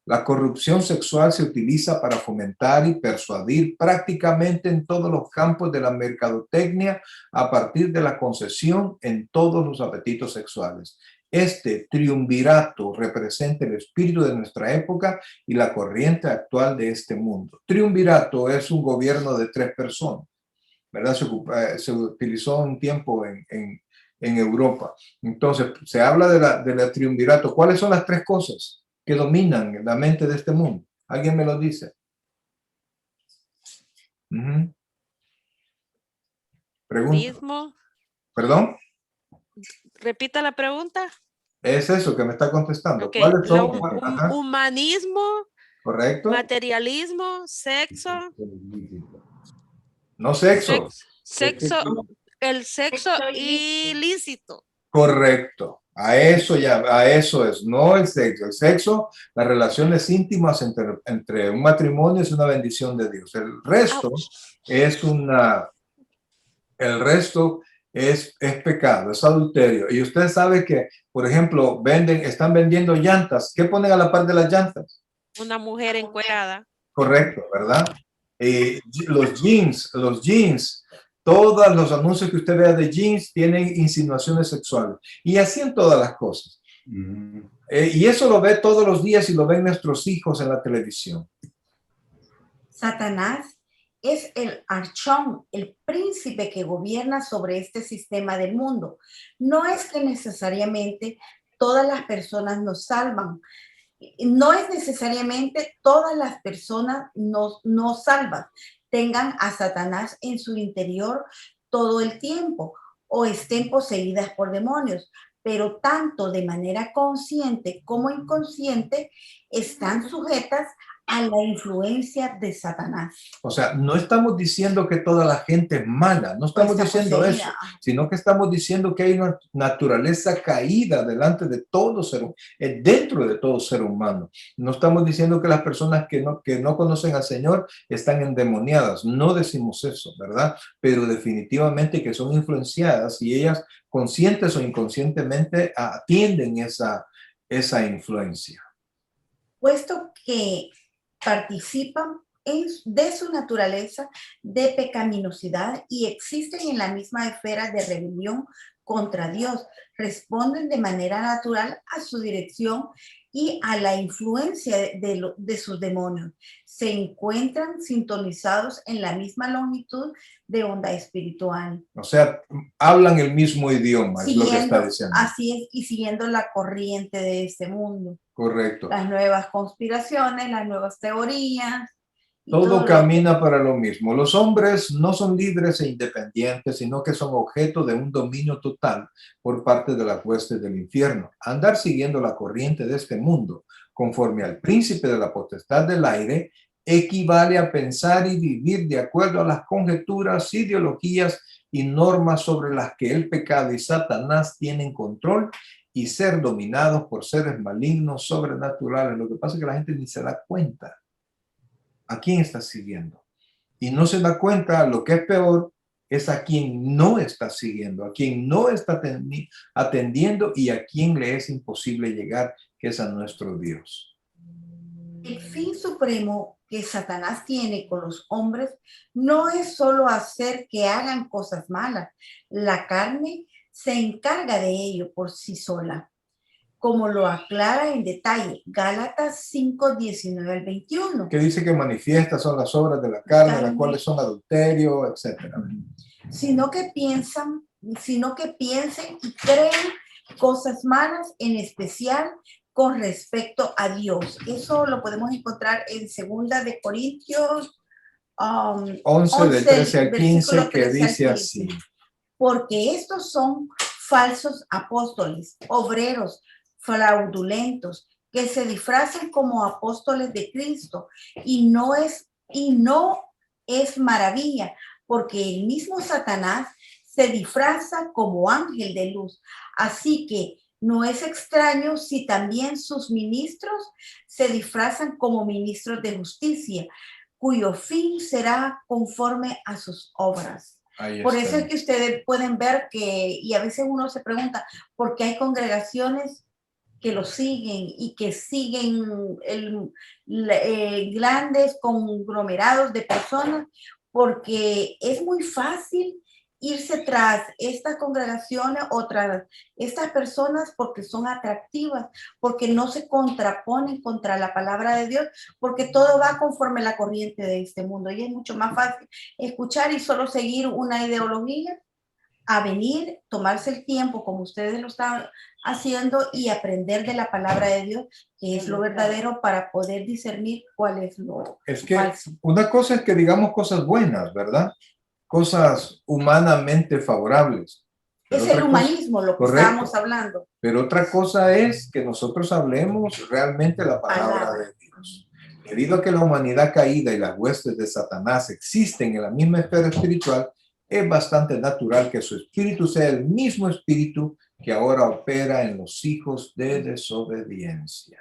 A: La corrupción sexual se utiliza para fomentar y persuadir prácticamente en todos los campos de la mercadotecnia a partir de la concesión en todos los apetitos sexuales. Este triunvirato representa el espíritu de nuestra época y la corriente actual de este mundo. Triunvirato es un gobierno de 3 personas, ¿verdad? Se utilizó un tiempo en Europa. Entonces, se habla de la triunvirato. ¿Cuáles son las 3 cosas que dominan la mente de este mundo? ¿Alguien me lo dice? Pregunta.
E: Mismo.
A: ¿Perdón?
E: Repita la pregunta.
A: Es eso que me está contestando.
E: Ok,
A: ¿Cuáles son?
E: Humanismo,
A: ¿Correcto?
E: materialismo, sexo.
A: No sexo.
E: Sexo, el sexo ilícito.
A: Correcto. A eso es, no el sexo. El sexo, las relaciones íntimas entre un matrimonio es una bendición de Dios. El resto es pecado, es adulterio. Y usted sabe que, por ejemplo, están vendiendo llantas. ¿Qué ponen a la par de las llantas?
E: Una mujer encuerada.
A: Correcto, ¿verdad? Los jeans, todos los anuncios que usted vea de jeans tienen insinuaciones sexuales. Y así en todas las cosas. Y eso lo ve todos los días y lo ven nuestros hijos en la televisión.
B: Satanás es el archón, el príncipe que gobierna sobre este sistema del mundo. No es que necesariamente todas las personas nos salvan. No es necesariamente todas las personas no salvas, tengan a Satanás en su interior todo el tiempo o estén poseídas por demonios, pero tanto de manera consciente como inconsciente están sujetas a la influencia de Satanás.
A: O sea, no estamos diciendo que toda la gente es mala, no estamos diciendo eso, sino que estamos diciendo que hay una naturaleza caída delante de todo dentro de todo ser humano. No estamos diciendo que las personas que no conocen al Señor están endemoniadas, no decimos eso, ¿verdad? Pero definitivamente que son influenciadas y ellas conscientes o inconscientemente atienden esa influencia.
B: Puesto que participan de su naturaleza de pecaminosidad y existen en la misma esfera de rebelión contra Dios, responden de manera natural a su dirección y a la influencia de sus demonios. Se encuentran sintonizados en la misma longitud de onda espiritual.
A: O sea, hablan el mismo idioma, es lo que está diciendo.
B: Así es, y siguiendo la corriente de este mundo.
A: Correcto.
B: Las nuevas conspiraciones, las nuevas teorías.
A: Todo camina para lo mismo. Los hombres no son libres e independientes, sino que son objeto de un dominio total por parte de las huestes del infierno. Andar siguiendo la corriente de este mundo, conforme al príncipe de la potestad del aire, equivale a pensar y vivir de acuerdo a las conjeturas, ideologías y normas sobre las que el pecado y Satanás tienen control y ser dominados por seres malignos, sobrenaturales. Lo que pasa es que la gente ni se da cuenta a quién está siguiendo. Y no se da cuenta, lo que es peor, es a quien no está siguiendo, a quien no está atendiendo y a quien le es imposible llegar, que es a nuestro Dios.
B: El fin supremo que Satanás tiene con los hombres no es solo hacer que hagan cosas malas. La carne se encarga de ello por sí sola, como lo aclara en detalle Gálatas 5, 19 al 21.
A: Que dice que manifiestas son las obras de la carne, las cuales son adulterio, etc.
B: Sino que piensen y crean cosas malas, en especial con respecto a Dios. Eso lo podemos encontrar en 2 de Corintios
A: 11 del 13 al 15, que dice así.
B: Porque estos son falsos apóstoles, obreros fraudulentos, que se disfrazan como apóstoles de Cristo, y no es maravilla, porque el mismo Satanás se disfraza como ángel de luz. Así que no es extraño si también sus ministros se disfrazan como ministros de justicia, cuyo fin será conforme a sus obras. Por eso es que ustedes pueden ver que, y a veces uno se pregunta, ¿por qué hay congregaciones que lo siguen y que siguen grandes conglomerados de personas, porque es muy fácil irse tras estas congregaciones o tras estas personas porque son atractivas, porque no se contraponen contra la palabra de Dios, porque todo va conforme la corriente de este mundo y es mucho más fácil escuchar y solo seguir una ideología a venir, tomarse el tiempo como ustedes lo están haciendo y aprender de la palabra de Dios, que es lo verdadero, para poder discernir cuál es lo
A: Es que
B: falso.
A: una cosa es que digamos cosas buenas, ¿verdad? Cosas humanamente favorables. Pero
B: Es el
A: otra cosa-
B: humanismo lo que
A: correcto.
B: estábamos hablando.
A: Pero otra cosa es que nosotros hablemos realmente la palabra de Dios. Debido a que la humanidad caída y las huestes de Satanás existen en la misma esfera espiritual, es bastante natural que su espíritu sea el mismo espíritu que ahora opera en los hijos de desobediencia.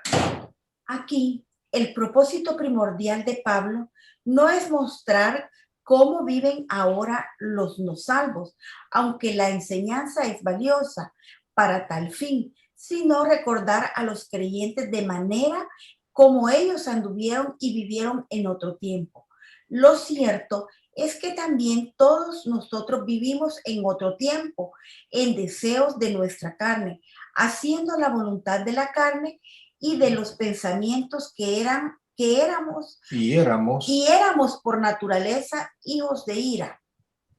B: Aquí, el propósito primordial de Pablo no es mostrar cómo viven ahora los no salvos, aunque la enseñanza es valiosa para tal fin, sino recordar a los creyentes de manera como ellos anduvieron y vivieron en otro tiempo. Lo cierto es que también todos nosotros vivimos en otro tiempo, en deseos de nuestra carne, haciendo la voluntad de la carne y de los pensamientos que éramos
A: Y éramos,
B: por naturaleza hijos de ira.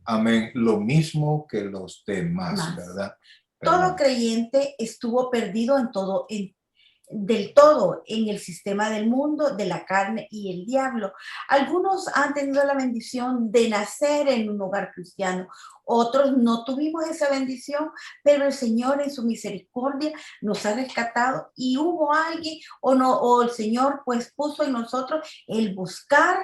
A: amén, lo mismo que los demás,
B: Más.
A: ¿verdad?
B: Todo creyente estuvo perdido del todo en el sistema del mundo, de la carne y el diablo. Algunos han tenido la bendición de nacer en un hogar cristiano, otros no tuvimos esa bendición, pero el Señor en su misericordia nos ha rescatado y hubo alguien o el Señor pues puso en nosotros el buscar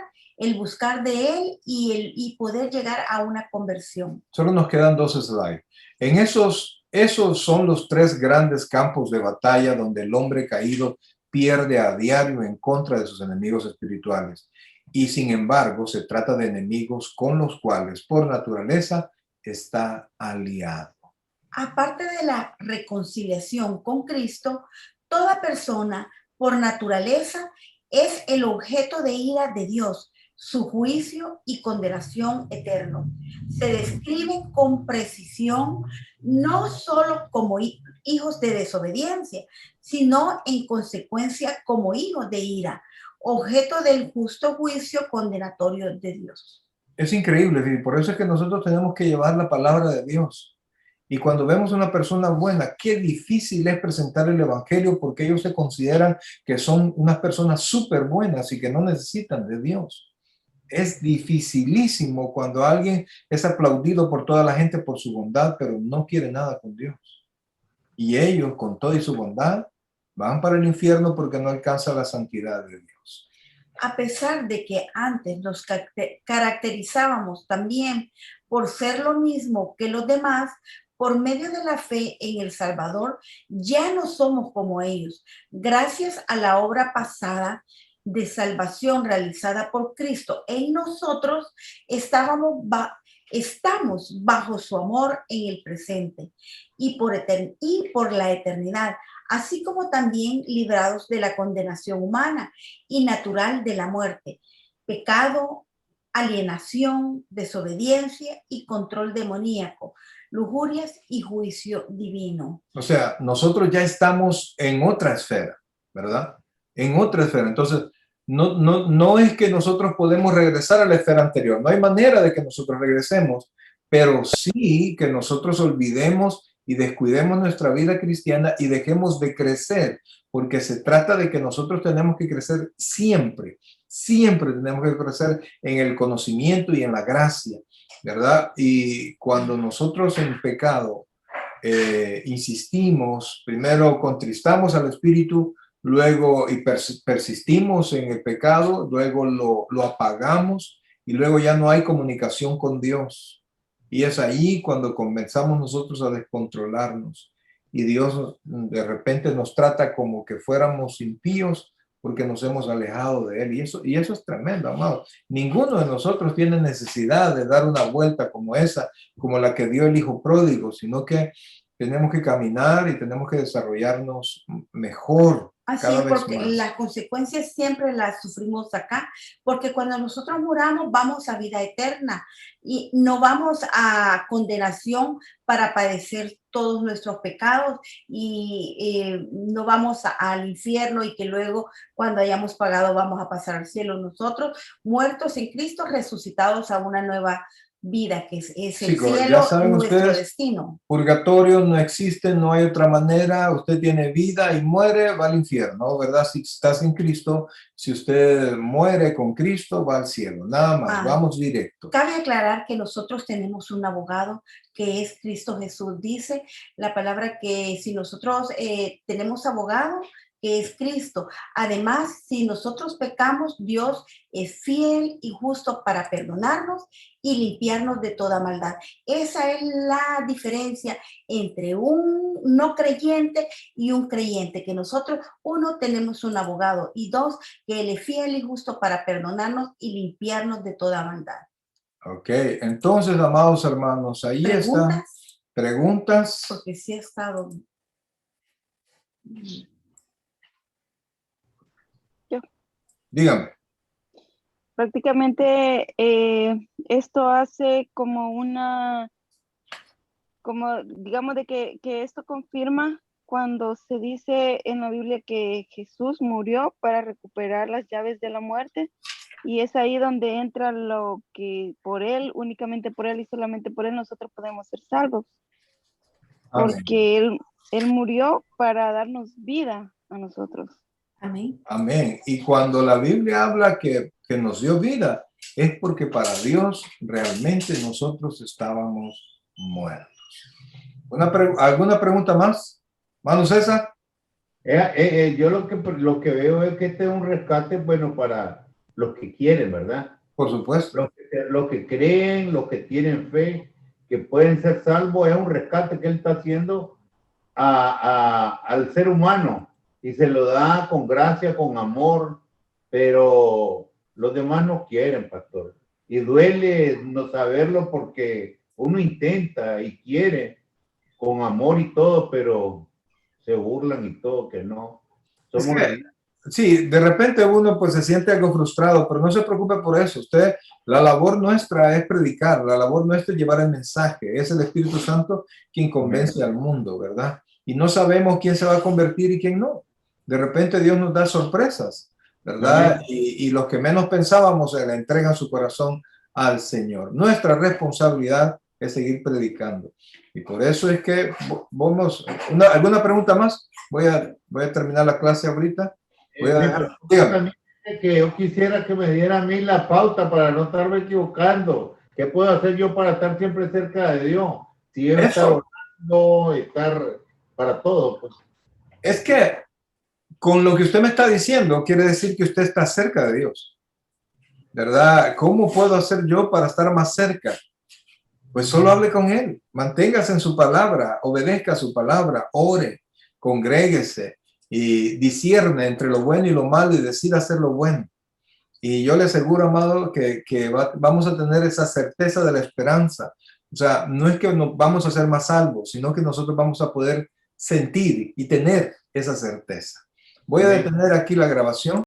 B: de Él y poder llegar a una conversión.
A: Solo nos quedan 2 slides. En esos son los 3 grandes campos de batalla donde el hombre caído pierde a diario en contra de sus enemigos espirituales. Y sin embargo, se trata de enemigos con los cuales, por naturaleza, está aliado.
B: Aparte de la reconciliación con Cristo, toda persona por naturaleza es el objeto de ira de Dios, su juicio y condenación eterno. Se describen con precisión no solo como hijos de desobediencia, sino en consecuencia como hijos de ira, objeto del justo juicio condenatorio de Dios.
A: Es increíble, y por eso es que nosotros tenemos que llevar la palabra de Dios. Y cuando vemos una persona buena, qué difícil es presentar el evangelio porque ellos se consideran que son unas personas súper buenas y que no necesitan de Dios. Es dificilísimo cuando alguien es aplaudido por toda la gente por su bondad, pero no quiere nada con Dios. Y ellos, con toda su bondad, van para el infierno porque no alcanzan la santidad de Dios.
B: A pesar de que antes nos caracterizábamos también por ser lo mismo que los demás, por medio de la fe en el Salvador, ya no somos como ellos. Gracias a la obra pasada de salvación realizada por Cristo en nosotros, estamos bajo su amor en el presente y por la eternidad, así como también librados de la condenación humana y natural de la muerte, pecado, alienación, desobediencia y control demoníaco, lujurias y juicio divino.
A: O sea, nosotros ya estamos en otra esfera, ¿verdad? En otra esfera. Entonces, no es que nosotros podemos regresar a la esfera anterior. No hay manera de que nosotros regresemos, pero sí que nosotros olvidemos y descuidemos nuestra vida cristiana y dejemos de crecer, porque se trata de que nosotros tenemos que crecer siempre. Siempre tenemos que crecer en el conocimiento y en la gracia, ¿verdad? Y cuando nosotros en pecado insistimos, primero contristamos al Espíritu, luego y persistimos en el pecado, luego lo apagamos y luego ya no hay comunicación con Dios. Y es ahí cuando comenzamos nosotros a descontrolarnos y Dios de repente nos trata como que fuéramos impíos porque nos hemos alejado de Él. Y eso es tremendo, amado. Ninguno de nosotros tiene necesidad de dar una vuelta como esa, como la que dio el hijo pródigo, sino que tenemos que caminar y tenemos que desarrollarnos mejor
B: Así
A: cada
B: es,
A: vez
B: porque
A: más.
B: las consecuencias siempre las sufrimos acá, porque cuando nosotros muramos vamos a vida eterna y no vamos a condenación para padecer todos nuestros pecados y no vamos al infierno y que luego cuando hayamos pagado vamos a pasar al cielo. Nosotros, muertos en Cristo, resucitados a una nueva vida, que es el
A: Chicos, ya
B: cielo,
A: saben
B: nuestro
A: ustedes,
B: destino.
A: purgatorio no existe, no hay otra manera. Usted tiene vida y muere, va al infierno, ¿verdad? Si está sin Cristo, si usted muere con Cristo, va al cielo. Nada más, vamos directo.
B: Cabe aclarar que nosotros tenemos un abogado que es Cristo Jesús. Dice la palabra que si nosotros tenemos abogado, que es Cristo. Además, si nosotros pecamos, Dios es fiel y justo para perdonarnos y limpiarnos de toda maldad. Esa es la diferencia entre un no creyente y un creyente, que nosotros, uno, tenemos un abogado y dos, que Él es fiel y justo para perdonarnos y limpiarnos de toda maldad.
A: Ok, entonces, amados hermanos, ahí están preguntas.
B: Porque sí ha estado...
A: Dígame.
C: Prácticamente esto hace como digamos de que esto confirma cuando se dice en la Biblia que Jesús murió para recuperar las llaves de la muerte, y es ahí donde entra lo que por Él, únicamente por Él y solamente por Él nosotros podemos ser salvos.
A: Amén.
C: Porque él murió para darnos vida a nosotros.
B: Amén.
A: Amén. Y cuando la Biblia habla que nos dio vida, es porque para Dios realmente nosotros estábamos muertos. ¿Alguna pregunta más? Mano César.
D: Yo lo que veo es que este es un rescate, bueno, para los que quieren, ¿verdad?
A: Por supuesto.
D: Los que creen, los que tienen fe, que pueden ser salvos, es un rescate que él está haciendo al ser humano. Y se lo da con gracia, con amor, pero los demás no quieren, pastor. Y duele no saberlo porque uno intenta y quiere con amor y todo, pero se burlan y todo, que no.
A: Sí, de repente uno pues se siente algo frustrado, pero no se preocupe por eso. La labor nuestra es predicar, la labor nuestra es llevar el mensaje. Es el Espíritu Santo quien convence al mundo, ¿verdad? Y no sabemos quién se va a convertir y quién no. De repente Dios nos da sorpresas, ¿verdad? Y los que menos pensábamos se le entregan su corazón al Señor. Nuestra responsabilidad es seguir predicando. Y por eso es que vamos... ¿Alguna pregunta más? Voy a terminar la clase ahorita.
D: Que yo quisiera que me diera a mí la pauta para no estarme equivocando. ¿Qué puedo hacer yo para estar siempre cerca de Dios? Si yo estar orando, estar para todo. Pues.
A: Es que con lo que usted me está diciendo, quiere decir que usted está cerca de Dios, ¿verdad? ¿Cómo puedo hacer yo para estar más cerca? Pues solo hable con Él, manténgase en su palabra, obedezca su palabra, ore, congréguese y discierne entre lo bueno y lo malo y decida hacer lo bueno. Y yo le aseguro, amado, que vamos a tener esa certeza de la esperanza. O sea, no es que nos vamos a ser más salvos, sino que nosotros vamos a poder sentir y tener esa certeza. Voy a detener aquí la grabación.